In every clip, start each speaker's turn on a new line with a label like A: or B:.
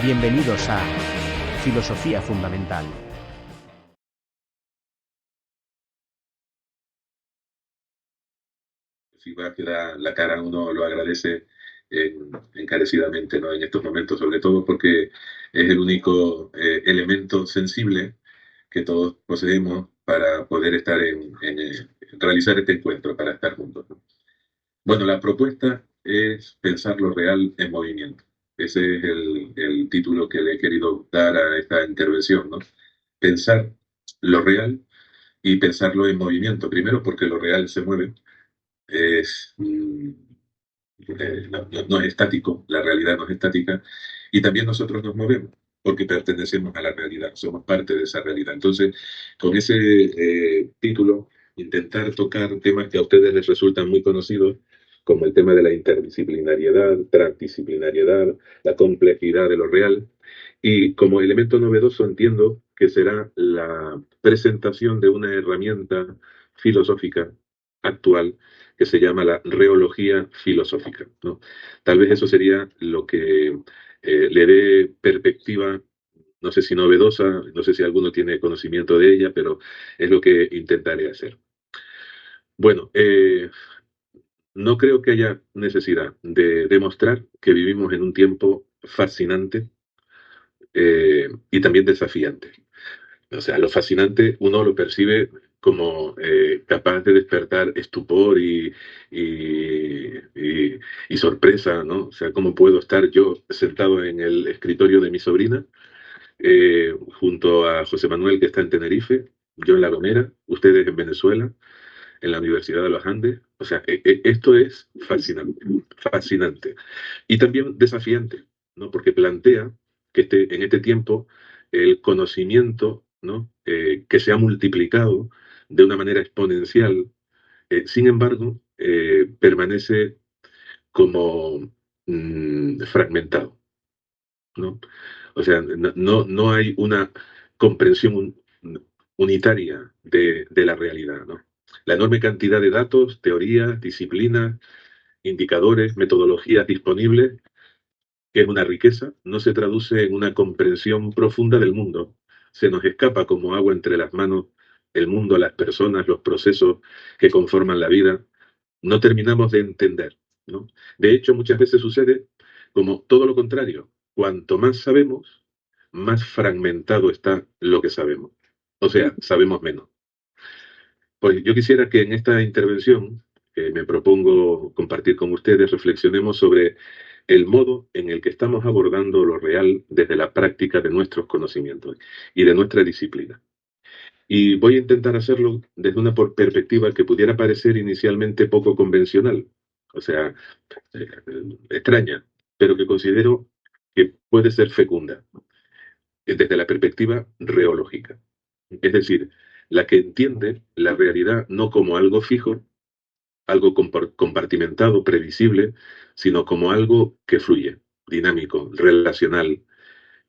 A: Bienvenidos a Filosofía Fundamental.
B: Feedback que da la cara, uno lo agradece encarecidamente, ¿no? En estos momentos, sobre todo porque es el único elemento sensible que todos poseemos para poder estar realizar este encuentro, para estar juntos, ¿no? Bueno, la propuesta es pensar lo real en movimiento. Ese es el título que le he querido dar a esta intervención, ¿no? Pensar lo real y pensarlo en movimiento. Primero porque lo real se mueve, es, no es estático, la realidad no es estática, y también nosotros nos movemos porque pertenecemos a la realidad, somos parte de esa realidad. Entonces, con ese título, intentar tocar temas que a ustedes les resultan muy conocidos, como el tema de la interdisciplinariedad, transdisciplinariedad, la complejidad de lo real, y como elemento novedoso entiendo que será la presentación de una herramienta filosófica actual que se llama la reología filosófica, ¿no? Tal vez eso sería lo que le dé perspectiva, no sé si novedosa, no sé si alguno tiene conocimiento de ella, pero es lo que intentaré hacer. Bueno, no creo que haya necesidad de demostrar que vivimos en un tiempo fascinante y también desafiante. O sea, lo fascinante uno lo percibe como capaz de despertar estupor y sorpresa, ¿no? O sea, ¿cómo puedo estar yo sentado en el escritorio de mi sobrina, junto a José Manuel, que está en Tenerife, yo en La Gomera, ustedes en Venezuela, en la Universidad de los Andes? O sea, esto es fascinante, fascinante. Y también desafiante, ¿no? Porque plantea que en este tiempo el conocimiento, ¿no? Que se ha multiplicado de una manera exponencial, sin embargo, permanece como fragmentado, ¿no? O sea, no hay una comprensión unitaria de la realidad, ¿no? La enorme cantidad de datos, teorías, disciplinas, indicadores, metodologías disponibles, que es una riqueza, no se traduce en una comprensión profunda del mundo. Se nos escapa como agua entre las manos el mundo, las personas, los procesos que conforman la vida. No terminamos de entender, ¿no? De hecho, muchas veces sucede como todo lo contrario. Cuanto más sabemos, más fragmentado está lo que sabemos. O sea, sabemos menos. Pues yo quisiera que en esta intervención que me propongo compartir con ustedes, reflexionemos sobre el modo en el que estamos abordando lo real desde la práctica de nuestros conocimientos y de nuestra disciplina. Y voy a intentar hacerlo desde una perspectiva que pudiera parecer inicialmente poco convencional, o sea, eh, extraña, pero que considero que puede ser fecunda, desde la perspectiva reológica. Es decir, la que entiende la realidad no como algo fijo, algo compartimentado, previsible, sino como algo que fluye, dinámico, relacional,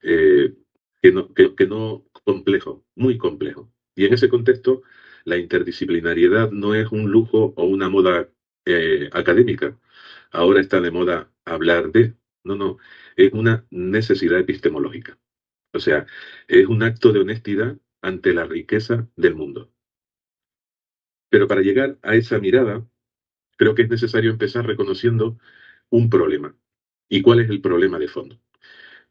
B: eh, que no complejo, muy complejo. Y en ese contexto, la interdisciplinariedad no es un lujo o una moda académica. Ahora está de moda hablar de, no, es una necesidad epistemológica. O sea, es un acto de honestidad ante la riqueza del mundo. Pero para llegar a esa mirada, creo que es necesario empezar reconociendo un problema. ¿Y cuál es el problema de fondo?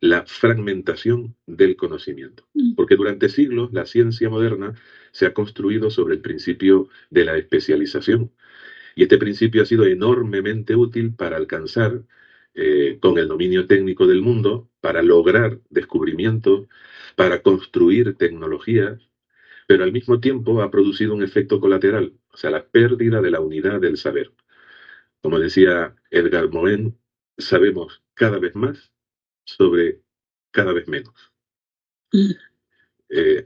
B: La fragmentación del conocimiento. Porque durante siglos la ciencia moderna se ha construido sobre el principio de la especialización. Y este principio ha sido enormemente útil para alcanzar, con el dominio técnico del mundo, para lograr descubrimientos, para construir tecnologías, pero al mismo tiempo ha producido un efecto colateral, o sea, la pérdida de la unidad del saber. Como decía Edgar Morin, sabemos cada vez más sobre cada vez menos.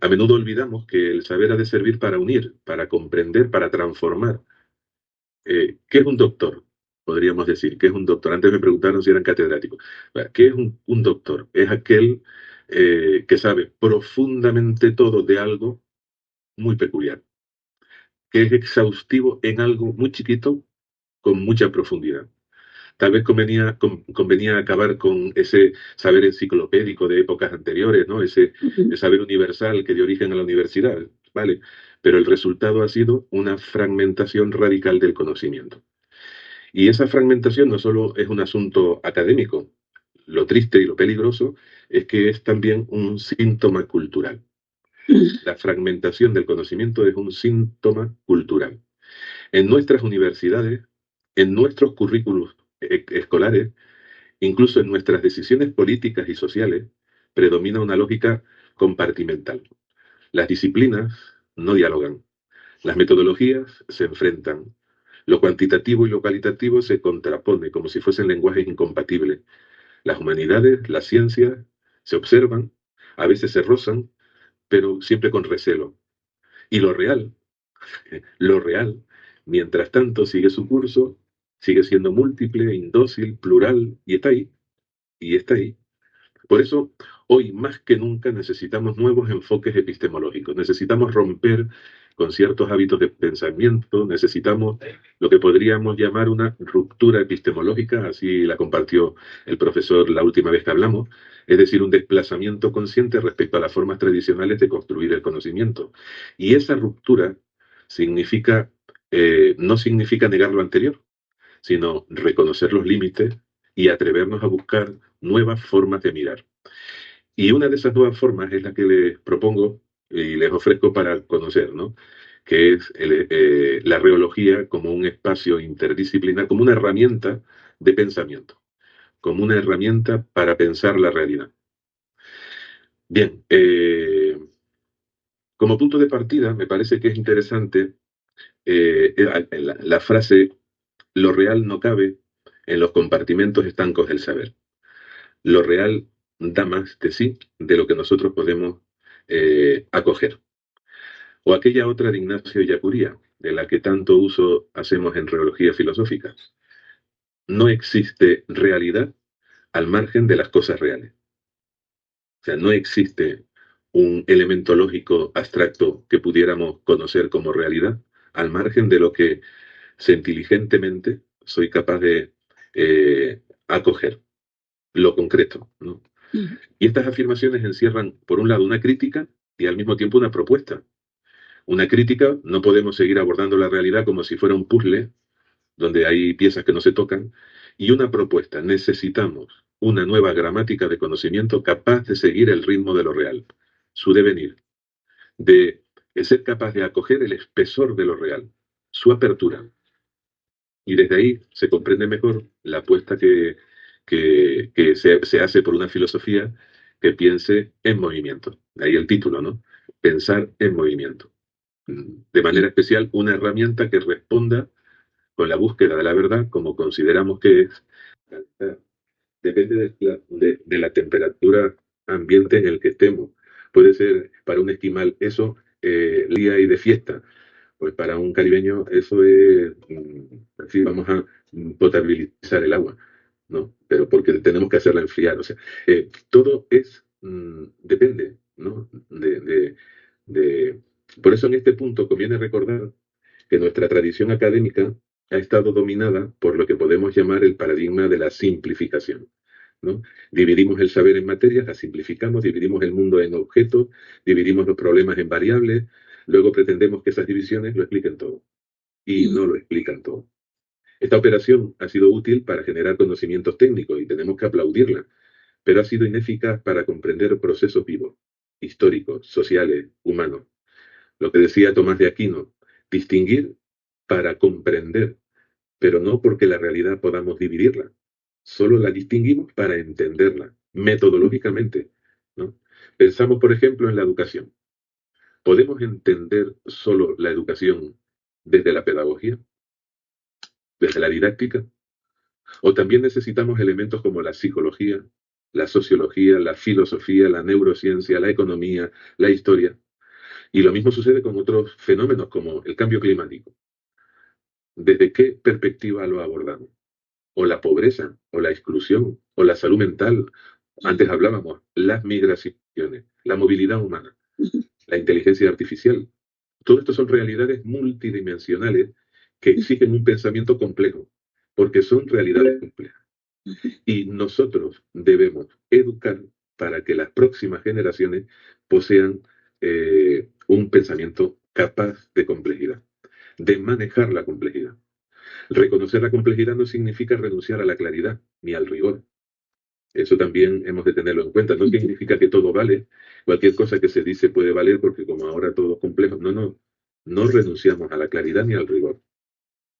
B: A menudo olvidamos que el saber ha de servir para unir, para comprender, para transformar. ¿Qué es un doctor? Podríamos decir, ¿qué es un doctor? Antes me preguntaron si eran catedráticos. ¿Qué es un doctor? Es aquel que sabe profundamente todo de algo muy peculiar, que es exhaustivo en algo muy chiquito con mucha profundidad. Tal vez convenía acabar con ese saber enciclopédico de épocas anteriores, ¿no? Ese saber universal que dio origen a la universidad, ¿vale? Pero el resultado ha sido una fragmentación radical del conocimiento. Y esa fragmentación no solo es un asunto académico, lo triste y lo peligroso es que es también un síntoma cultural. La fragmentación del conocimiento es un síntoma cultural. En nuestras universidades, en nuestros currículos escolares, incluso en nuestras decisiones políticas y sociales, predomina una lógica compartimental. Las disciplinas no dialogan, las metodologías se enfrentan, lo cuantitativo y lo cualitativo se contrapone como si fuesen lenguajes incompatibles. Las humanidades, las ciencias, se observan, a veces se rozan, pero siempre con recelo. Y lo real, mientras tanto sigue su curso, sigue siendo múltiple, indócil, plural, y está ahí, y está ahí. Por eso, hoy más que nunca necesitamos nuevos enfoques epistemológicos, necesitamos romper con ciertos hábitos de pensamiento, necesitamos lo que podríamos llamar una ruptura epistemológica, así la compartió el profesor la última vez que hablamos, es decir, un desplazamiento consciente respecto a las formas tradicionales de construir el conocimiento. Y esa ruptura significa, no significa negar lo anterior, sino reconocer los límites y atrevernos a buscar nuevas formas de mirar. Y una de esas nuevas formas es la que les propongo y les ofrezco para conocer, ¿no? Que es la reología como un espacio interdisciplinar, como una herramienta de pensamiento, como una herramienta para pensar la realidad. Bien, como punto de partida me parece que es interesante la frase, lo real no cabe en los compartimentos estancos del saber. Lo real da más de sí de lo que nosotros podemos acoger. O aquella otra de Ignacio Ellacuría, de la que tanto uso hacemos en reología filosófica. No existe realidad al margen de las cosas reales. O sea, no existe un elemento lógico abstracto que pudiéramos conocer como realidad al margen de lo que sentiligentemente soy capaz de acoger, lo concreto, ¿no? Y estas afirmaciones encierran, por un lado, una crítica y al mismo tiempo una propuesta. Una crítica, no podemos seguir abordando la realidad como si fuera un puzzle, donde hay piezas que no se tocan, y una propuesta, necesitamos una nueva gramática de conocimiento capaz de seguir el ritmo de lo real, su devenir, de ser capaz de acoger el espesor de lo real, su apertura. Y desde ahí se comprende mejor la apuesta que se hace por una filosofía que piense en movimiento. De ahí el título, ¿no? Pensar en movimiento. De manera especial, una herramienta que responda con la búsqueda de la verdad, como consideramos que es, depende de la temperatura ambiente en el que estemos. Puede ser para un esquimal eso, día y de fiesta. Pues para un caribeño eso es, así vamos a potabilizar el agua, ¿no? Pero porque tenemos que hacerla enfriar. O sea, todo es, depende, ¿no? De- Por eso en este punto conviene recordar que nuestra tradición académica ha estado dominada por lo que podemos llamar el paradigma de la simplificación, ¿no? Dividimos el saber en materias, la simplificamos, dividimos el mundo en objetos, dividimos los problemas en variables, luego pretendemos que esas divisiones lo expliquen todo. Y no lo explican todo. Esta operación ha sido útil para generar conocimientos técnicos y tenemos que aplaudirla, pero ha sido ineficaz para comprender procesos vivos, históricos, sociales, humanos. Lo que decía Tomás de Aquino, distinguir para comprender, pero no porque la realidad podamos dividirla. Solo la distinguimos para entenderla, metodológicamente, ¿no? Pensamos, por ejemplo, en la educación. ¿Podemos entender solo la educación desde la pedagogía, desde la didáctica? ¿O también necesitamos elementos como la psicología, la sociología, la filosofía, la neurociencia, la economía, la historia? Y lo mismo sucede con otros fenómenos como el cambio climático. ¿Desde qué perspectiva lo abordamos? O la pobreza, o la exclusión, o la salud mental. Antes hablábamos, las migraciones, la movilidad humana, la inteligencia artificial. Todo esto son realidades multidimensionales que exigen un pensamiento complejo, porque son realidades complejas. Y nosotros debemos educar para que las próximas generaciones posean un pensamiento capaz de complejidad, de manejar la complejidad. Reconocer la complejidad no significa renunciar a la claridad ni al rigor. Eso también hemos de tenerlo en cuenta. No significa que todo vale. Cualquier cosa que se dice puede valer porque como ahora todo es complejo. No, no. No renunciamos a la claridad ni al rigor.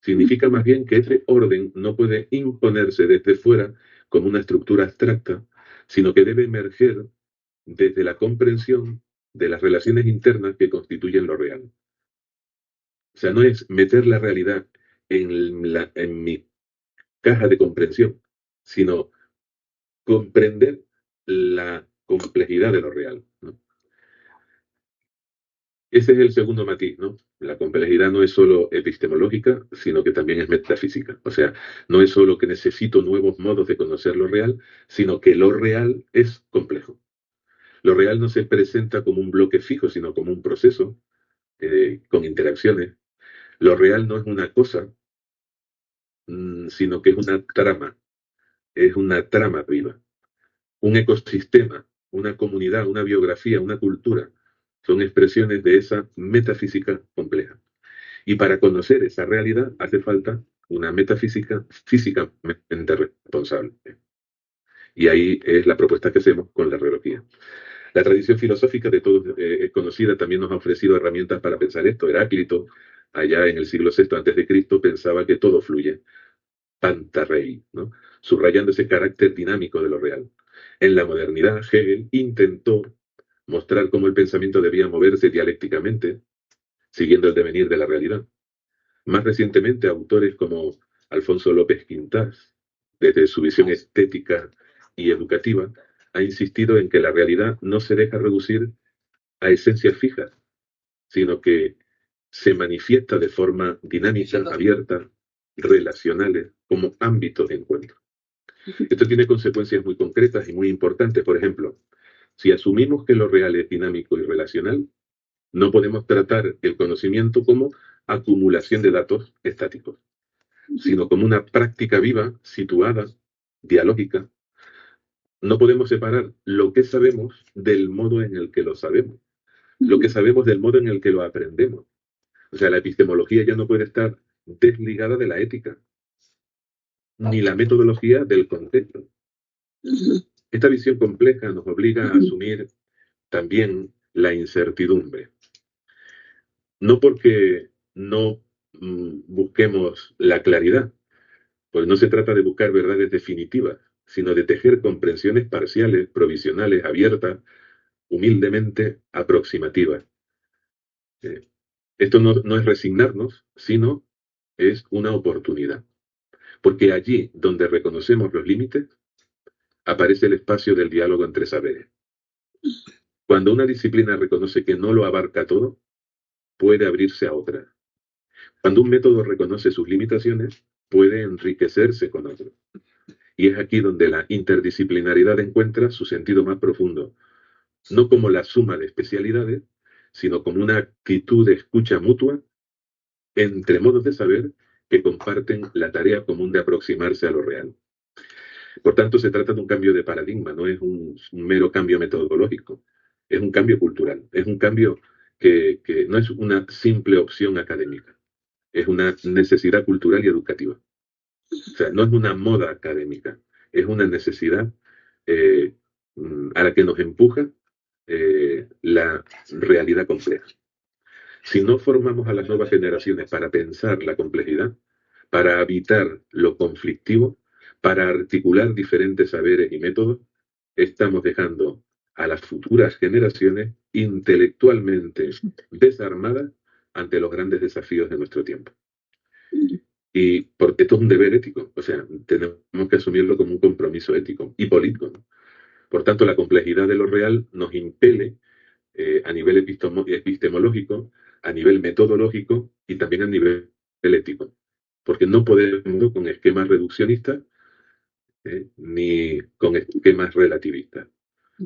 B: Significa más bien que ese orden no puede imponerse desde fuera como una estructura abstracta, sino que debe emerger desde la comprensión de las relaciones internas que constituyen lo real. O sea, no es meter la realidad en mi caja de comprensión, sino comprender la complejidad de lo real, ¿no? Ese es el segundo matiz, ¿no? La complejidad no es solo epistemológica, sino que también es metafísica. O sea, no es solo que necesito nuevos modos de conocer lo real, sino que lo real es complejo. Lo real no se presenta como un bloque fijo, sino como un proceso con interacciones. Lo real no es una cosa, sino que es una trama viva. Un ecosistema, una comunidad, una biografía, una cultura, son expresiones de esa metafísica compleja. Y para conocer esa realidad hace falta una metafísica físicamente responsable. Y ahí es la propuesta que hacemos con la reología. La tradición filosófica de todos conocida también nos ha ofrecido herramientas para pensar esto. Heráclito, allá en el siglo VI antes de Cristo, pensaba que todo fluye, pantarrei, ¿no? Subrayando ese carácter dinámico de lo real. En la modernidad, Hegel intentó mostrar cómo el pensamiento debía moverse dialécticamente, siguiendo el devenir de la realidad. Más recientemente, autores como Alfonso López Quintás, desde su visión estética y educativa, ha insistido en que la realidad no se deja reducir a esencias fijas, sino que se manifiesta de forma dinámica, abierta, relacionales, como ámbitos de encuentro. Esto tiene consecuencias muy concretas y muy importantes. Por ejemplo, si asumimos que lo real es dinámico y relacional, no podemos tratar el conocimiento como acumulación de datos estáticos, sino como una práctica viva, situada, dialógica. No podemos separar lo que sabemos del modo en el que lo sabemos, lo que sabemos del modo en el que lo aprendemos. O sea, la epistemología ya no puede estar desligada de la ética, ni la metodología del contexto. Esta visión compleja nos obliga a asumir también la incertidumbre. No porque no busquemos la claridad, pues no se trata de buscar verdades definitivas, sino de tejer comprensiones parciales, provisionales, abiertas, humildemente aproximativas. Esto no es resignarnos, sino es una oportunidad. Porque allí donde reconocemos los límites, aparece el espacio del diálogo entre saberes. Cuando una disciplina reconoce que no lo abarca todo, puede abrirse a otra. Cuando un método reconoce sus limitaciones, puede enriquecerse con otro. Y es aquí donde la interdisciplinaridad encuentra su sentido más profundo, no como la suma de especialidades, sino como una actitud de escucha mutua entre modos de saber que comparten la tarea común de aproximarse a lo real. Por tanto, se trata de un cambio de paradigma, no es un mero cambio metodológico, es un cambio cultural, es un cambio que no es una simple opción académica, es una necesidad cultural y educativa. O sea, no es una moda académica, es una necesidad eh, a la que nos empuja la realidad compleja. Si no formamos a las nuevas generaciones para pensar la complejidad, para habitar lo conflictivo, para articular diferentes saberes y métodos, estamos dejando a las futuras generaciones intelectualmente desarmadas ante los grandes desafíos de nuestro tiempo. Y porque esto es un deber ético, o sea, tenemos que asumirlo como un compromiso ético y político, ¿no? Por tanto, la complejidad de lo real nos impele a nivel epistemológico, a nivel metodológico y también a nivel ético. Porque no podemos con esquemas reduccionistas ni con esquemas relativistas.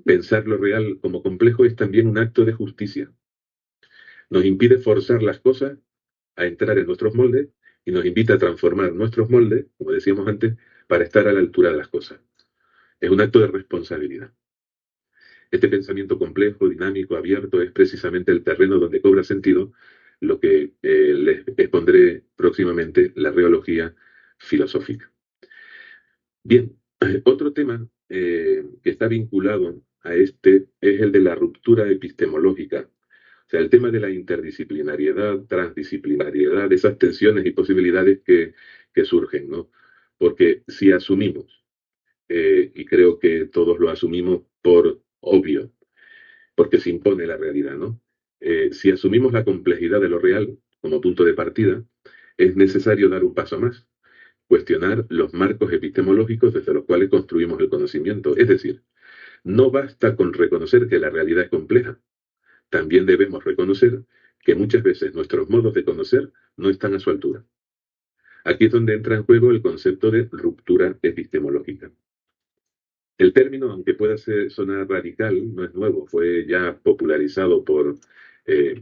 B: Pensar lo real como complejo es también un acto de justicia. Nos impide forzar las cosas a entrar en nuestros moldes y nos invita a transformar nuestros moldes, como decíamos antes, para estar a la altura de las cosas. Es un acto de responsabilidad. Este pensamiento complejo, dinámico, abierto, es precisamente el terreno donde cobra sentido lo que les expondré próximamente, la reología filosófica. Bien, otro tema que está vinculado a este es el de la ruptura epistemológica. O sea, el tema de la interdisciplinariedad, transdisciplinariedad, esas tensiones y posibilidades que surgen, ¿no? Porque si asumimos, y creo que todos lo asumimos por obvio, porque se impone la realidad, ¿no? Si asumimos la complejidad de lo real como punto de partida, es necesario dar un paso más, cuestionar los marcos epistemológicos desde los cuales construimos el conocimiento. Es decir, no basta con reconocer que la realidad es compleja, también debemos reconocer que muchas veces nuestros modos de conocer no están a su altura. Aquí es donde entra en juego el concepto de ruptura epistemológica. El término, aunque pueda sonar radical, no es nuevo, fue ya popularizado por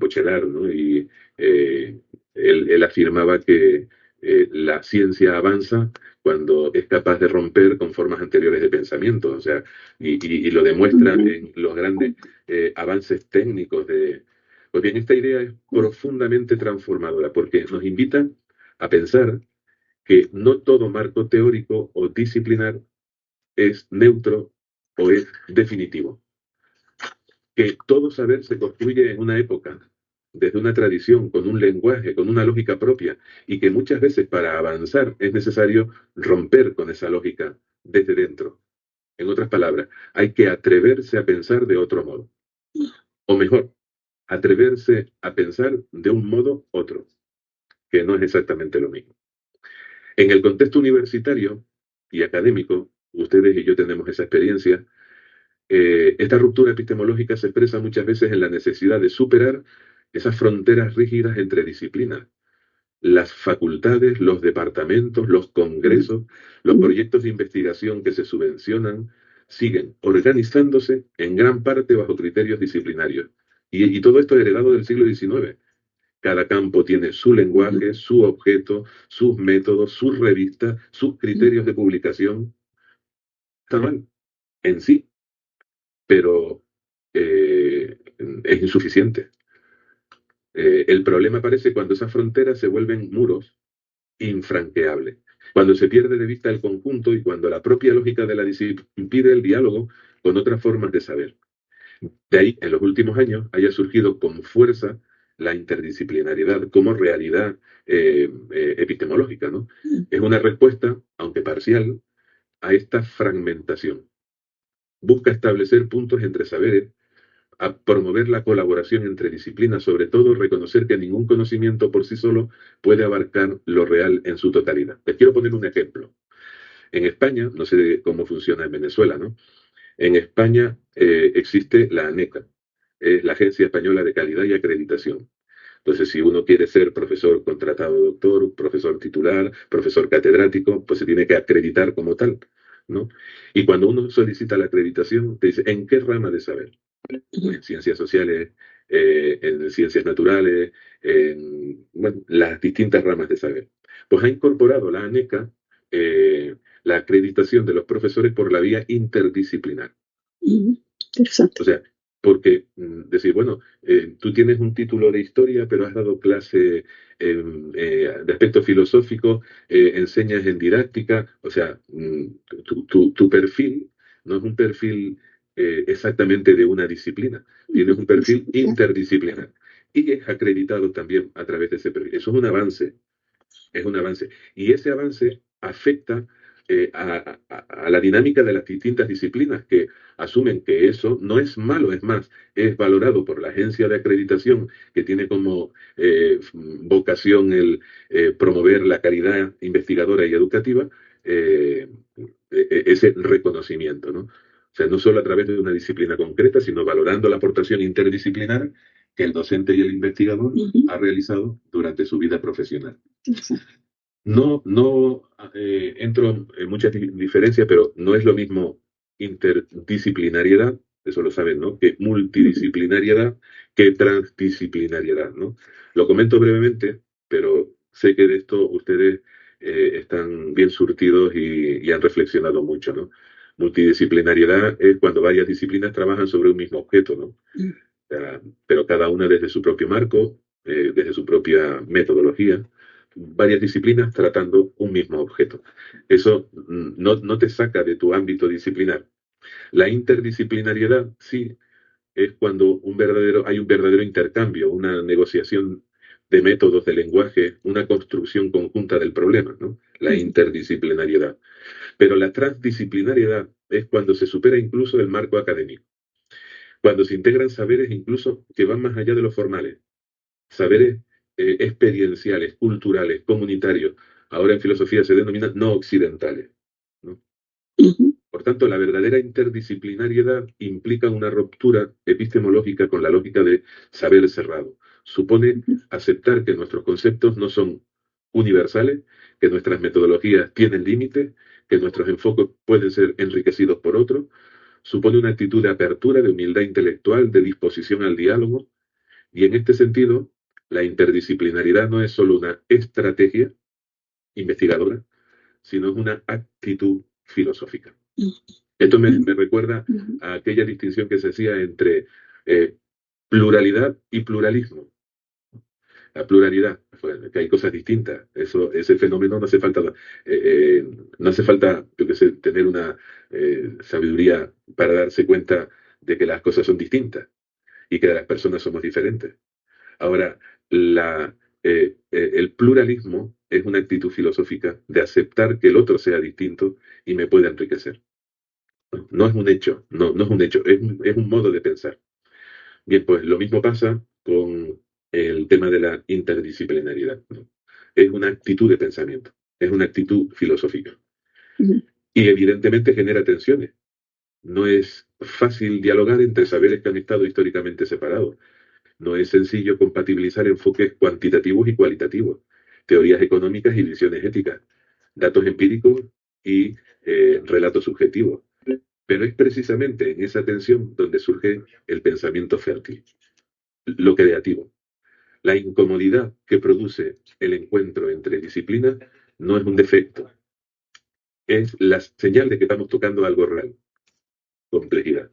B: Bachelard, ¿no? Y él afirmaba que la ciencia avanza cuando es capaz de romper con formas anteriores de pensamiento, o sea, y lo demuestra en los grandes avances técnicos de... Pues bien, esta idea es profundamente transformadora porque nos invita a pensar que no todo marco teórico o disciplinar es neutro o es definitivo. Que todo saber se construye en una época, desde una tradición, con un lenguaje, con una lógica propia, y que muchas veces para avanzar es necesario romper con esa lógica desde dentro. En otras palabras, hay que atreverse a pensar de otro modo. O mejor, atreverse a pensar de un modo otro, que no es exactamente lo mismo. En el contexto universitario y académico, ustedes y yo tenemos esa experiencia. Esta ruptura epistemológica se expresa muchas veces en la necesidad de superar esas fronteras rígidas entre disciplinas. Las facultades, los departamentos, los congresos, los proyectos de investigación que se subvencionan, siguen organizándose en gran parte bajo criterios disciplinarios. Y todo esto es heredado del siglo XIX. Cada campo tiene su lenguaje, su objeto, sus métodos, sus revistas, sus criterios de publicación. Está mal en sí, pero es insuficiente. El problema aparece cuando esas fronteras se vuelven muros infranqueables, cuando se pierde de vista el conjunto y cuando la propia lógica de la disciplina impide el diálogo con otras formas de saber. De ahí, en los últimos años, haya surgido con fuerza la interdisciplinariedad como realidad epistemológica, ¿no? Es una respuesta, aunque parcial, a esta fragmentación. Busca establecer puntos entre saberes, a promover la colaboración entre disciplinas, sobre todo reconocer que ningún conocimiento por sí solo puede abarcar lo real en su totalidad. Les quiero poner un ejemplo. En España, no sé cómo funciona en Venezuela, ¿no? En España existe la ANECA, es la Agencia Española de Calidad y Acreditación. Entonces, si uno quiere ser profesor contratado doctor, profesor titular, profesor catedrático, pues se tiene que acreditar como tal, ¿no? Y cuando uno solicita la acreditación, te dice, ¿en qué rama de saber? En ciencias sociales, en ciencias naturales, en bueno, las distintas ramas de saber. Pues ha incorporado la ANECA la acreditación de los profesores por la vía interdisciplinar.
C: Interesante.
B: O sea, porque decir, bueno, tú tienes un título de historia, pero has dado clase de aspecto filosófico, enseñas en didáctica, o sea, tu perfil no es un perfil exactamente de una disciplina, tienes un perfil interdisciplinar y es acreditado también a través de ese perfil. Eso es un avance. Y ese avance afecta a la dinámica de las distintas disciplinas que asumen que eso no es malo, es más, es valorado por la agencia de acreditación que tiene como vocación el promover la calidad investigadora y educativa, ese reconocimiento, ¿no? O sea, no solo a través de una disciplina concreta, sino valorando la aportación interdisciplinar que el docente y el investigador ha realizado durante su vida profesional. No entro en muchas diferencias, pero no es lo mismo interdisciplinariedad, eso lo saben, ¿no? Que multidisciplinariedad, que transdisciplinariedad, ¿no? Lo comento brevemente, pero sé que de esto ustedes están bien surtidos y han reflexionado mucho, ¿no? Multidisciplinariedad es cuando varias disciplinas trabajan sobre un mismo objeto, ¿no? Pero cada una desde su propio marco, desde su propia metodología, varias disciplinas tratando un mismo objeto. Eso no te saca de tu ámbito disciplinar. La interdisciplinariedad sí es cuando hay un verdadero intercambio, una negociación de métodos, de lenguaje, una construcción conjunta del problema, ¿no? La interdisciplinariedad. Pero la transdisciplinariedad es cuando se supera incluso el marco académico, cuando se integran saberes incluso que van más allá de los formales, saberes experienciales, culturales, comunitarios. Ahora en filosofía se denominan no occidentales, ¿no? Por tanto, la verdadera interdisciplinariedad implica una ruptura epistemológica con la lógica de saber cerrado. Supone aceptar que nuestros conceptos no son universales, que nuestras metodologías tienen límites, que nuestros enfoques pueden ser enriquecidos por otros. Supone una actitud de apertura, de humildad intelectual, de disposición al diálogo. Y en este sentido, la interdisciplinaridad no es solo una estrategia investigadora, sino es una actitud filosófica. Esto me recuerda a aquella distinción que se hacía entre pluralidad y pluralismo. La pluralidad, bueno, que hay cosas distintas. Ese fenómeno no hace falta, no hace falta, yo que sé, tener una sabiduría para darse cuenta de que las cosas son distintas y que las personas somos diferentes. Ahora, el pluralismo es una actitud filosófica de aceptar que el otro sea distinto y me puede enriquecer. No es un hecho, no es un hecho, es un modo de pensar. Bien, pues lo mismo pasa con el tema de la interdisciplinariedad, ¿no? Es una actitud de pensamiento, es una actitud filosófica. Y evidentemente genera tensiones. No es fácil dialogar entre saberes que han estado históricamente separados. No es sencillo compatibilizar enfoques cuantitativos y cualitativos, teorías económicas y visiones éticas, datos empíricos y relatos subjetivos. Pero es precisamente en esa tensión donde surge el pensamiento fértil, lo creativo. La incomodidad que produce el encuentro entre disciplinas no es un defecto, es la señal de que estamos tocando algo real, complejidad.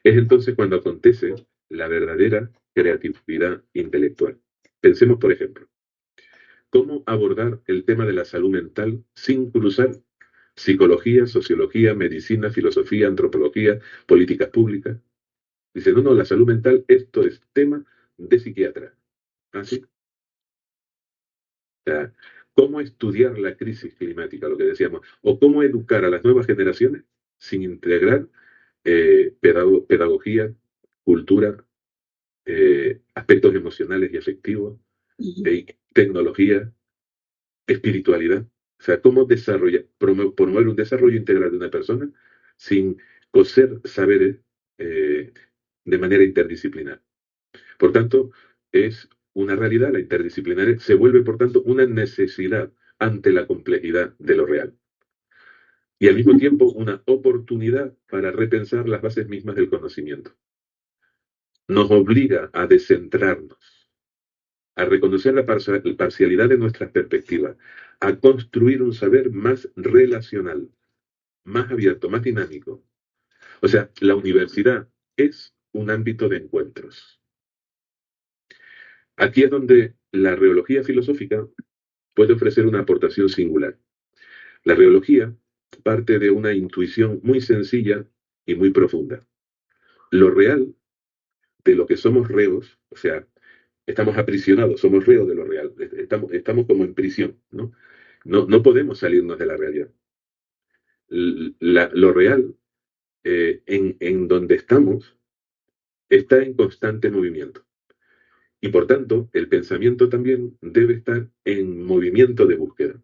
B: Es entonces cuando acontece la verdadera creatividad intelectual. Pensemos, por ejemplo, cómo abordar el tema de la salud mental sin cruzar psicología, sociología, medicina, filosofía, antropología, políticas públicas. Dice, no, la salud mental, esto es tema de psiquiatra. ¿Así? O sea, cómo estudiar la crisis climática, lo que decíamos, o cómo educar a las nuevas generaciones sin integrar pedagogía, cultura, aspectos emocionales y afectivos, tecnología, espiritualidad. O sea, cómo promover un desarrollo integral de una persona sin coser saberes de manera interdisciplinar. Por tanto, es una realidad, la interdisciplinaria se vuelve, por tanto, una necesidad ante la complejidad de lo real. Y al mismo tiempo una oportunidad para repensar las bases mismas del conocimiento. Nos obliga a descentrarnos, a reconocer la parcialidad de nuestras perspectivas, a construir un saber más relacional, más abierto, más dinámico. O sea, la universidad es un ámbito de encuentros. Aquí es donde la reología filosófica puede ofrecer una aportación singular. La reología parte de una intuición muy sencilla y muy profunda. Lo real de lo que somos reos, o sea, estamos aprisionados, somos reos de lo real, estamos como en prisión, ¿no? No podemos salirnos de la realidad. Lo real, en donde estamos, está en constante movimiento. Y por tanto, el pensamiento también debe estar en movimiento de búsqueda.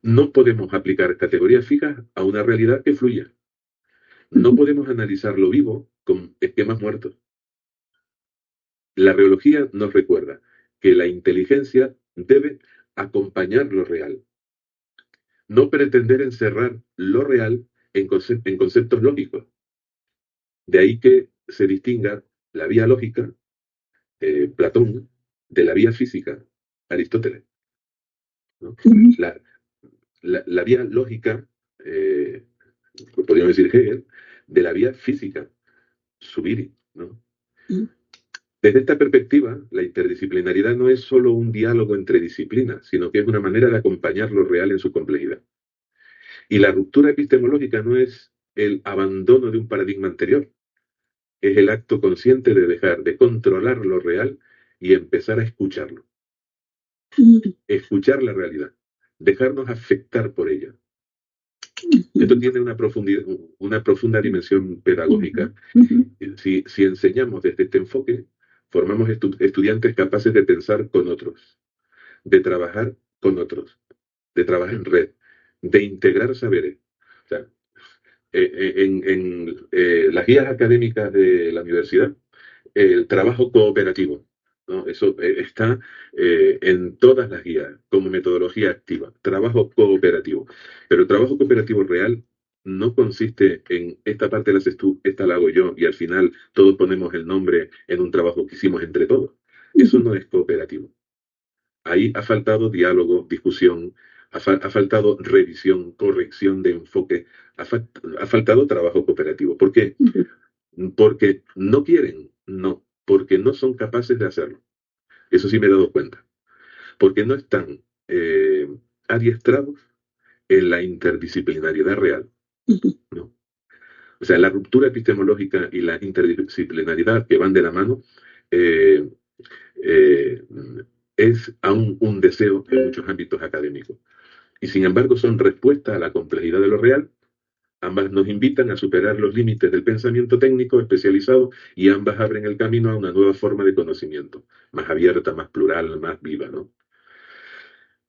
B: No podemos aplicar categorías fijas a una realidad que fluya. No podemos analizar lo vivo con esquemas muertos. La reología nos recuerda que la inteligencia debe acompañar lo real, no pretender encerrar lo real en conceptos lógicos. De ahí que se distinga la vía lógica, Platón, de la vía física, Aristóteles. ¿no? La, la vía lógica, podríamos decir Hegel, de la vía física, Zubiri, ¿no? Desde esta perspectiva, la interdisciplinaridad no es solo un diálogo entre disciplinas, sino que es una manera de acompañar lo real en su complejidad. Y la ruptura epistemológica no es el abandono de un paradigma anterior, es el acto consciente de dejar de controlar lo real y empezar a escucharlo. Escuchar la realidad, dejarnos afectar por ella. Esto tiene una profunda dimensión pedagógica. Si enseñamos desde este enfoque, formamos estudiantes capaces de pensar con otros, de trabajar con otros, de trabajar en red, de integrar saberes. O sea, en las guías académicas de la universidad, el trabajo cooperativo, ¿no? Eso está en todas las guías como metodología activa, trabajo cooperativo. Pero el trabajo cooperativo real no consiste en esta parte la haces tú, esta la hago yo, y al final todos ponemos el nombre en un trabajo que hicimos entre todos. Eso no es cooperativo. Ahí ha faltado diálogo, discusión, ha faltado revisión, corrección de enfoque, ha faltado trabajo cooperativo. ¿Por qué? Porque no quieren, no, porque no son capaces de hacerlo. Eso sí me he dado cuenta. Porque no están adiestrados en la interdisciplinariedad real, ¿no? O sea, la ruptura epistemológica y la interdisciplinariedad que van de la mano eh, eh, es aún un deseo en muchos ámbitos académicos. Y sin embargo son respuesta a la complejidad de lo real. Ambas nos invitan a superar los límites del pensamiento técnico especializado y ambas abren el camino a una nueva forma de conocimiento, más abierta, más plural, más viva, ¿no?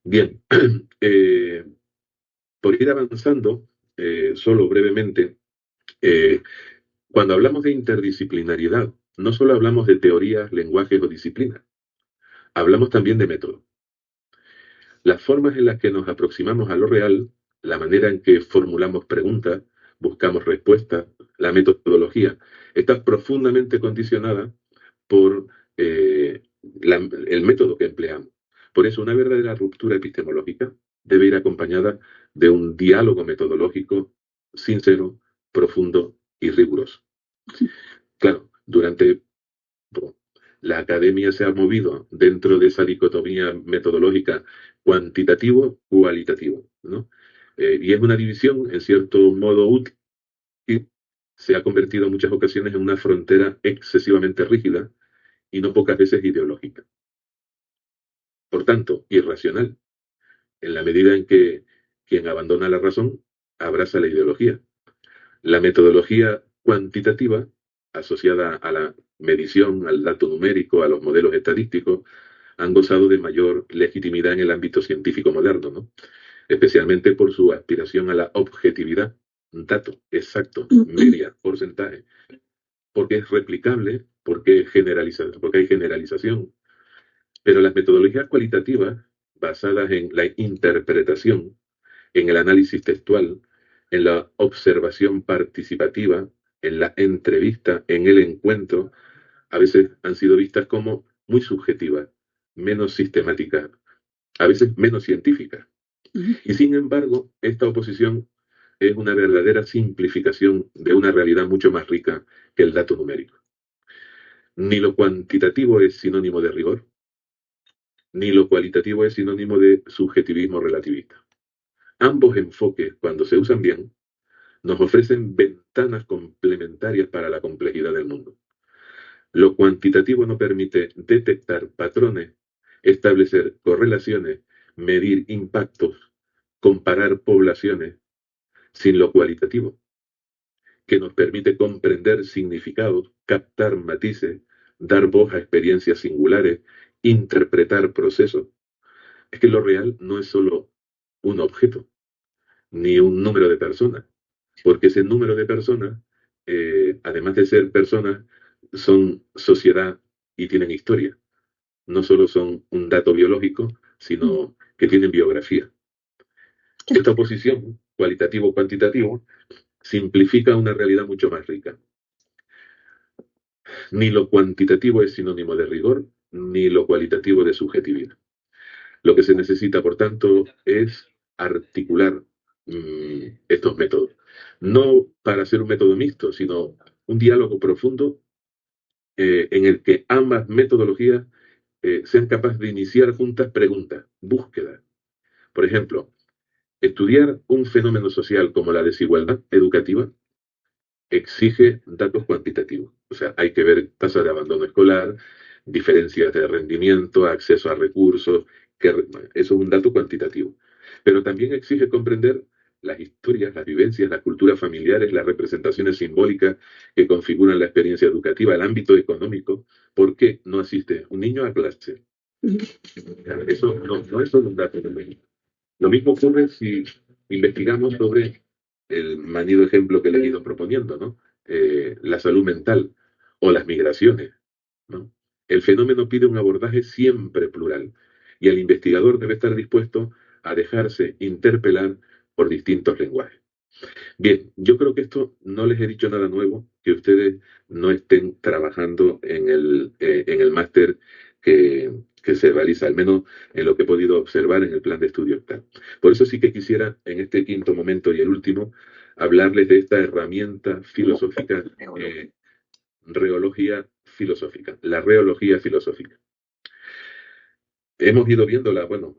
B: Bien, por ir avanzando, solo brevemente, cuando hablamos de interdisciplinariedad, no solo hablamos de teorías, lenguajes o disciplinas, hablamos también de método. Las formas en las que nos aproximamos a lo real, la manera en que formulamos preguntas, buscamos respuestas, la metodología, está profundamente condicionada por el método que empleamos. Por eso, una verdadera ruptura epistemológica debe ir acompañada de un diálogo metodológico sincero, profundo y riguroso. Claro, durante la academia se ha movido dentro de esa dicotomía metodológica cuantitativo-cualitativo, ¿no? Y es una división, en cierto modo, útil, y se ha convertido en muchas ocasiones en una frontera excesivamente rígida y no pocas veces ideológica. Por tanto, irracional, en la medida en que quien abandona la razón abraza la ideología. La metodología cuantitativa, asociada a la medición, al dato numérico, a los modelos estadísticos, han gozado de mayor legitimidad en el ámbito científico moderno, ¿no? Especialmente por su aspiración a la objetividad, un dato exacto, media, porcentaje, porque es replicable, porque hay generalización. Pero las metodologías cualitativas, basadas en la interpretación, en el análisis textual, en la observación participativa, en la entrevista, en el encuentro, a veces han sido vistas como muy subjetivas, menos sistemáticas, a veces menos científicas. Y sin embargo, esta oposición es una verdadera simplificación de una realidad mucho más rica que el dato numérico. Ni lo cuantitativo es sinónimo de rigor, ni lo cualitativo es sinónimo de subjetivismo relativista. Ambos enfoques, cuando se usan bien, nos ofrecen ventanas complementarias para la complejidad del mundo. Lo cuantitativo nos permite detectar patrones, establecer correlaciones, medir impactos, comparar poblaciones, sin lo cualitativo, que nos permite comprender significados, captar matices, dar voz a experiencias singulares, interpretar procesos. Es que lo real no es solo un objeto, ni un número de personas, porque ese número de personas, además de ser personas, son sociedad y tienen historia. No solo son un dato biológico, sino que tienen biografía. Esta oposición, cualitativo-cuantitativo, simplifica una realidad mucho más rica. Ni lo cuantitativo es sinónimo de rigor, ni lo cualitativo de subjetividad. Lo que se necesita, por tanto, es articular estos métodos. No para hacer un método mixto, sino un diálogo profundo en el que ambas metodologías sean capaces de iniciar juntas preguntas, búsquedas. Por ejemplo, estudiar un fenómeno social como la desigualdad educativa exige datos cuantitativos. O sea, hay que ver tasas de abandono escolar, diferencias de rendimiento, acceso a recursos, eso es un dato cuantitativo. Pero también exige comprender las historias, las vivencias, las culturas familiares, las representaciones simbólicas que configuran la experiencia educativa, el ámbito económico. ¿Por qué no asiste un niño a clase? Eso no es solo un dato numérico. Lo mismo ocurre si investigamos sobre el manido ejemplo que le he ido proponiendo, ¿no? La salud mental o las migraciones, ¿no? El fenómeno pide un abordaje siempre plural y el investigador debe estar dispuesto a dejarse interpelar por distintos lenguajes. Bien, yo creo que esto no les he dicho nada nuevo, que ustedes no estén trabajando en el máster que se realiza, al menos en lo que he podido observar en el plan de estudio actual. Por eso sí que quisiera, en este quinto momento y el último, hablarles de esta herramienta filosófica, reología filosófica, la reología filosófica. Hemos ido viéndola, bueno,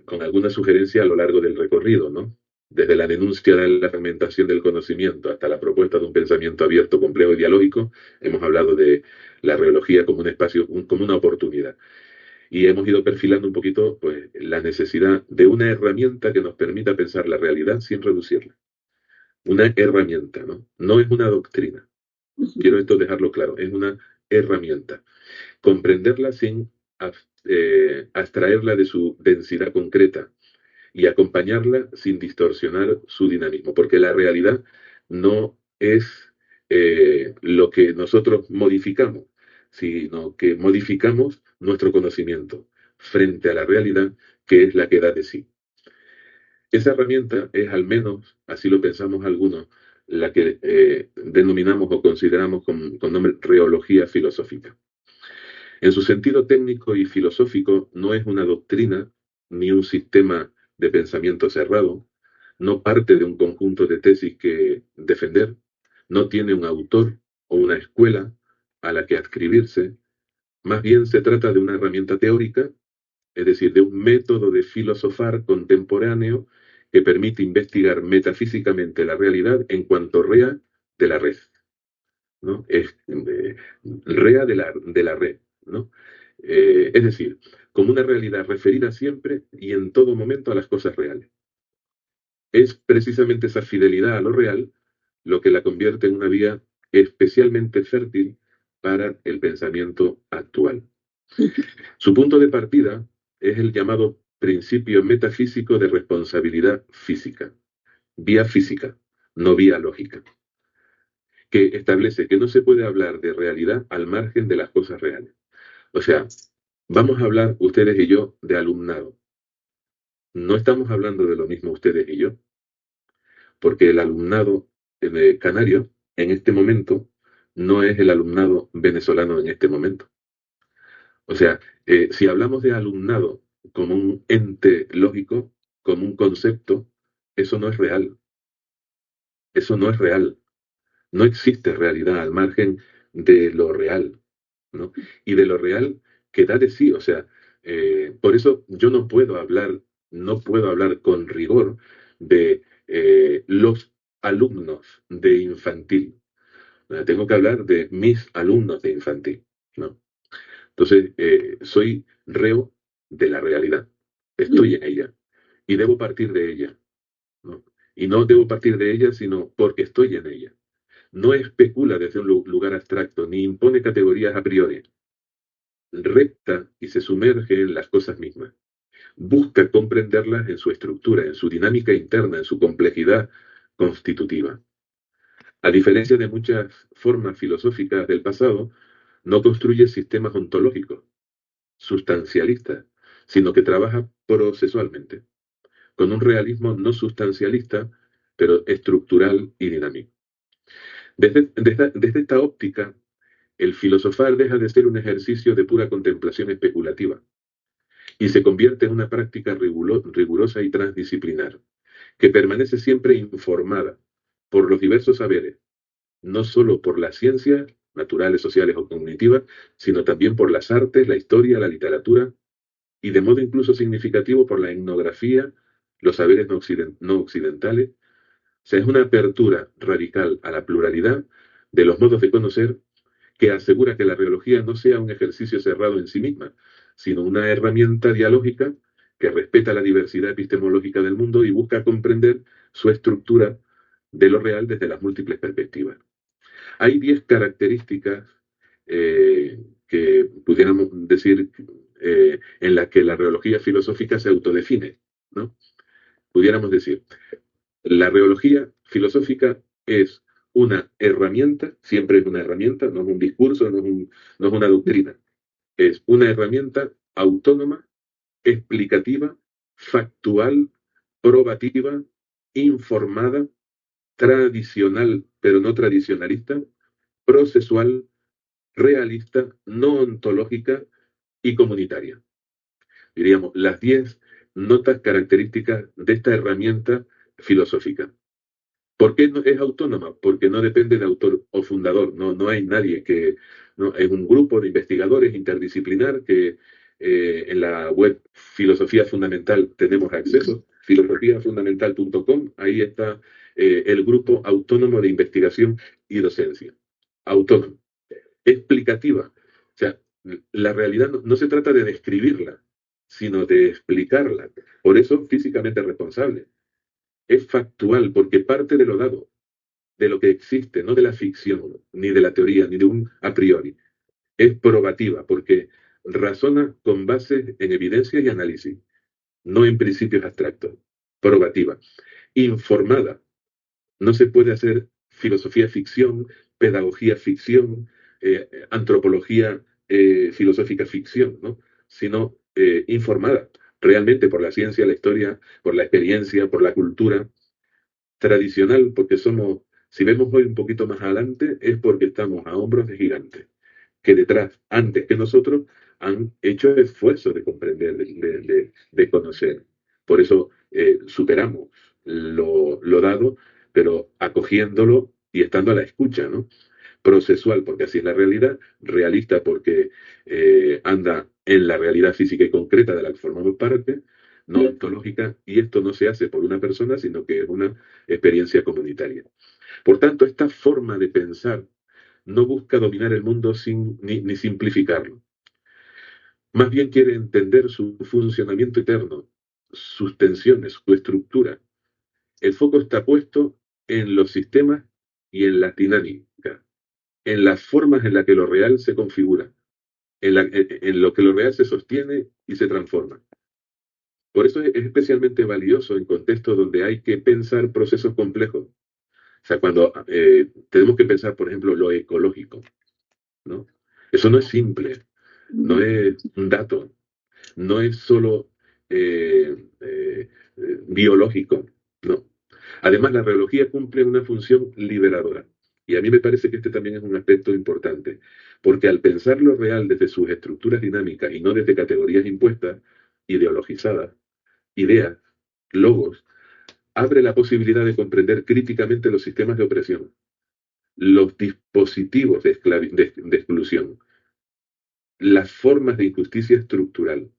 B: con alguna sugerencia a lo largo del recorrido, ¿no? Desde la denuncia de la fragmentación del conocimiento hasta la propuesta de un pensamiento abierto, complejo y dialógico, hemos hablado de la reología como un espacio, como una oportunidad. Y hemos ido perfilando un poquito, pues, la necesidad de una herramienta que nos permita pensar la realidad sin reducirla. Una herramienta, ¿no? No es una doctrina. Quiero esto dejarlo claro, es una herramienta. Comprenderla sin abstraerla de su densidad concreta y acompañarla sin distorsionar su dinamismo, porque la realidad no es lo que nosotros modificamos, sino que modificamos nuestro conocimiento frente a la realidad que es la que da de sí. Esa herramienta es, al menos, así lo pensamos algunos, la que denominamos o consideramos con nombre reología filosófica. En su sentido técnico y filosófico, no es una doctrina ni un sistema de pensamiento cerrado, no parte de un conjunto de tesis que defender, no tiene un autor o una escuela a la que adscribirse, más bien se trata de una herramienta teórica, es decir, de un método de filosofar contemporáneo que permite investigar metafísicamente la realidad en cuanto rea de la red, ¿no? Es rea de la red, ¿no? Es decir, como una realidad referida siempre y en todo momento a las cosas reales. Es precisamente esa fidelidad a lo real lo que la convierte en una vía especialmente fértil para el pensamiento actual. Su punto de partida es el llamado principio metafísico de responsabilidad física, vía física, no vía lógica, que establece que no se puede hablar de realidad al margen de las cosas reales. O sea, vamos a hablar ustedes y yo de alumnado. No estamos hablando de lo mismo ustedes y yo, porque el alumnado canario en este momento no es el alumnado venezolano en este momento. O sea, si hablamos de alumnado como un ente lógico, como un concepto, eso no es real. Eso no es real. No existe realidad al margen de lo real, ¿no? Y de lo real que da de sí. O sea, por eso yo no puedo hablar con rigor de los alumnos de infantil. Tengo que hablar de mis alumnos de infantil, ¿no? Entonces, soy reo de la realidad. Estoy en ella y debo partir de ella, ¿no? Y no debo partir de ella, sino porque estoy en ella. No especula desde un lugar abstracto, ni impone categorías a priori. Recta y se sumerge en las cosas mismas. Busca comprenderlas en su estructura, en su dinámica interna, en su complejidad constitutiva. A diferencia de muchas formas filosóficas del pasado, no construye sistemas ontológicos, sustancialistas, sino que trabaja procesualmente, con un realismo no sustancialista, pero estructural y dinámico. Desde esta óptica, el filosofar deja de ser un ejercicio de pura contemplación especulativa y se convierte en una práctica rigurosa y transdisciplinar, que permanece siempre informada por los diversos saberes, no solo por las ciencias naturales, sociales o cognitivas, sino también por las artes, la historia, la literatura y de modo incluso significativo por la etnografía, los saberes no occidentales. O sea, es una apertura radical a la pluralidad de los modos de conocer que asegura que la reología no sea un ejercicio cerrado en sí misma, sino una herramienta dialógica que respeta la diversidad epistemológica del mundo y busca comprender su estructura de lo real desde las múltiples perspectivas. Hay 10 características que pudiéramos decir en las que la reología filosófica se autodefine, ¿no? Pudiéramos decir, la reología filosófica es una herramienta, siempre es una herramienta, no es un discurso, no es una doctrina, es una herramienta autónoma, explicativa, factual, probativa, informada, tradicional, pero no tradicionalista, procesual, realista, no ontológica y comunitaria. Diríamos, las 10 notas características de esta herramienta filosófica. ¿Por qué no es autónoma? Porque no depende de autor o fundador. No hay nadie que... No, es un grupo de investigadores interdisciplinar que en la web Filosofía Fundamental tenemos acceso, filosofiafundamental.com, ahí está el grupo autónomo de investigación y docencia. Autónomo. Explicativa. O sea, la realidad no se trata de describirla, sino de explicarla. Por eso, físicamente responsable. Es factual porque parte de lo dado, de lo que existe, no de la ficción, ni de la teoría, ni de un a priori. Es probativa porque razona con base en evidencia y análisis, no en principios abstractos. Probativa. Informada. No se puede hacer filosofía ficción, pedagogía ficción, antropología filosófica ficción, ¿no? Sino informada realmente por la ciencia, la historia, por la experiencia, por la cultura tradicional, porque somos, si vemos hoy un poquito más adelante, es porque estamos a hombros de gigantes, que detrás, antes que nosotros, han hecho el esfuerzo de comprender, de conocer. Por eso superamos lo dado, pero acogiéndolo y estando a la escucha, ¿no? Procesual, porque así es la realidad, realista, porque anda en la realidad física y concreta de la que formamos parte, no ontológica, y esto no se hace por una persona, sino que es una experiencia comunitaria. Por tanto, esta forma de pensar no busca dominar el mundo ni simplificarlo. Más bien quiere entender su funcionamiento eterno, sus tensiones, su estructura. El foco está puesto en los sistemas y en la dinámica, en las formas en las que lo real se configura, en lo que lo real se sostiene y se transforma. Por eso es especialmente valioso en contextos donde hay que pensar procesos complejos. O sea, cuando tenemos que pensar, por ejemplo, lo ecológico, ¿no? Eso no es simple, no es un dato, no es solo biológico, no. Además, la reología cumple una función liberadora. Y a mí me parece que este también es un aspecto importante, porque al pensar lo real desde sus estructuras dinámicas y no desde categorías impuestas, ideologizadas, ideas, logos, abre la posibilidad de comprender críticamente los sistemas de opresión, los dispositivos de exclusión, las formas de injusticia estructural.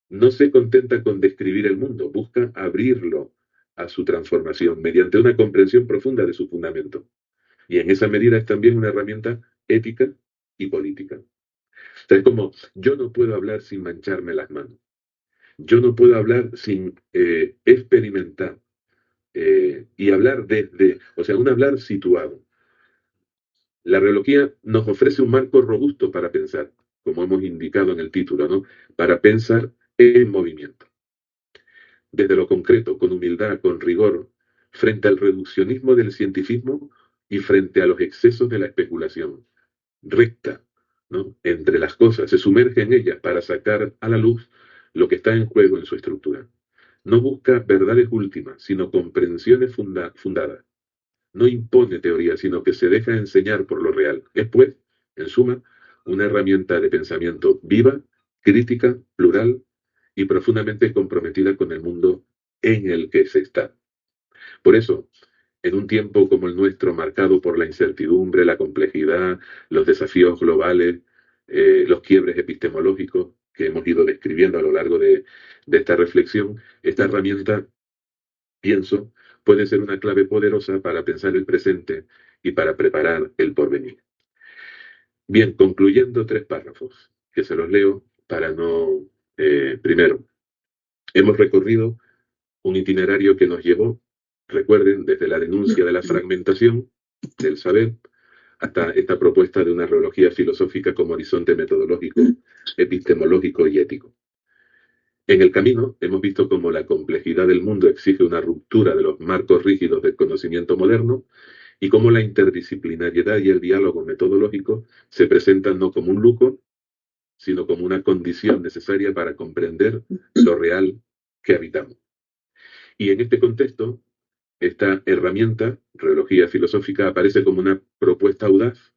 B: No se contenta con describir el mundo, busca abrirlo a su transformación mediante una comprensión profunda de su fundamento. Y en esa medida es también una herramienta ética y política. O sea, es como, yo no puedo hablar sin mancharme las manos. Yo no puedo hablar sin experimentar y hablar desde, o sea, un hablar situado. La reología nos ofrece un marco robusto para pensar, como hemos indicado en el título, ¿no? Para pensar en movimiento. Desde lo concreto, con humildad, con rigor, frente al reduccionismo del cientifismo y frente a los excesos de la especulación. Recta, ¿no? Entre las cosas, se sumerge en ellas para sacar a la luz lo que está en juego en su estructura. No busca verdades últimas, sino comprensiones fundadas. No impone teoría, sino que se deja enseñar por lo real. Es, pues, en suma, una herramienta de pensamiento viva, crítica, plural, y profundamente comprometida con el mundo en el que se está. Por eso, en un tiempo como el nuestro, marcado por la incertidumbre, la complejidad, los desafíos globales, los quiebres epistemológicos que hemos ido describiendo a lo largo de esta reflexión, esta herramienta, pienso, puede ser una clave poderosa para pensar el presente y para preparar el porvenir. Bien, concluyendo 3 párrafos, que se los leo para no... primero, hemos recorrido un itinerario que nos llevó, recuerden, desde la denuncia de la fragmentación del saber hasta esta propuesta de una reología filosófica como horizonte metodológico, epistemológico y ético. En el camino hemos visto cómo la complejidad del mundo exige una ruptura de los marcos rígidos del conocimiento moderno y cómo la interdisciplinariedad y el diálogo metodológico se presentan no como un lujo, sino como una condición necesaria para comprender lo real que habitamos. Y en este contexto, esta herramienta, reología filosófica, aparece como una propuesta audaz,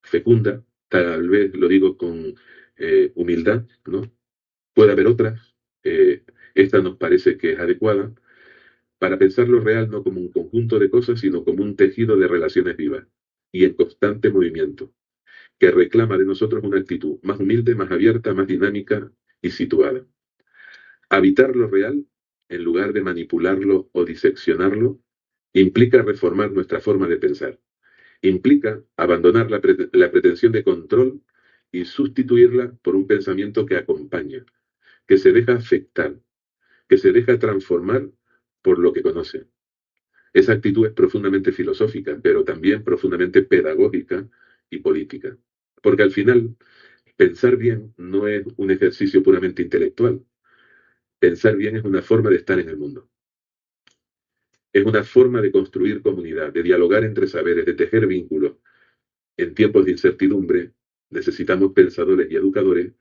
B: fecunda, tal vez lo digo con humildad, ¿no? Puede haber otras, esta nos parece que es adecuada, para pensar lo real no como un conjunto de cosas, sino como un tejido de relaciones vivas y en constante movimiento, que reclama de nosotros una actitud más humilde, más abierta, más dinámica y situada. Habitar lo real, en lugar de manipularlo o diseccionarlo, implica reformar nuestra forma de pensar. Implica abandonar la pretensión de control y sustituirla por un pensamiento que acompaña, que se deja afectar, que se deja transformar por lo que conoce. Esa actitud es profundamente filosófica, pero también profundamente pedagógica y política. Porque al final, pensar bien no es un ejercicio puramente intelectual. Pensar bien es una forma de estar en el mundo. Es una forma de construir comunidad, de dialogar entre saberes, de tejer vínculos. En tiempos de incertidumbre, necesitamos pensadores y educadores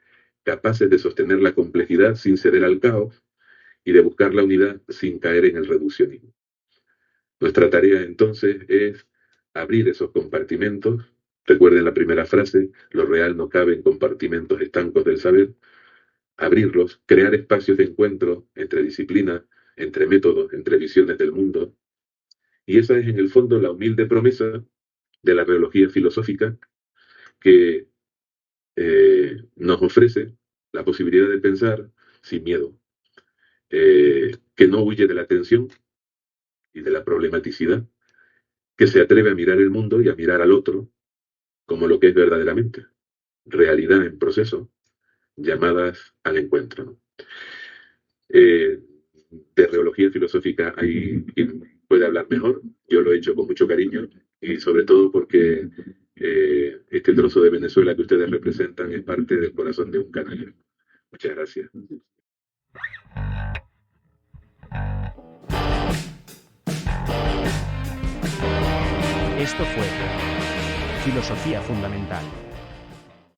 B: capaces de sostener la complejidad sin ceder al caos y de buscar la unidad sin caer en el reduccionismo. Nuestra tarea entonces es abrir esos compartimentos. Recuerden la primera frase, lo real no cabe en compartimentos estancos del saber. Abrirlos, crear espacios de encuentro entre disciplinas, entre métodos, entre visiones del mundo. Y esa es en el fondo la humilde promesa de la reología filosófica que nos ofrece la posibilidad de pensar sin miedo, que no huye de la tensión y de la problematicidad, que se atreve a mirar el mundo y a mirar al otro como lo que es verdaderamente, realidad en proceso, llamadas al encuentro, ¿no? De reología filosófica hay quien puede hablar mejor, yo lo he hecho con mucho cariño y sobre todo porque este trozo de Venezuela que ustedes representan es parte del corazón de un canal. Muchas gracias.
A: Esto fue Filosofía Fundamental.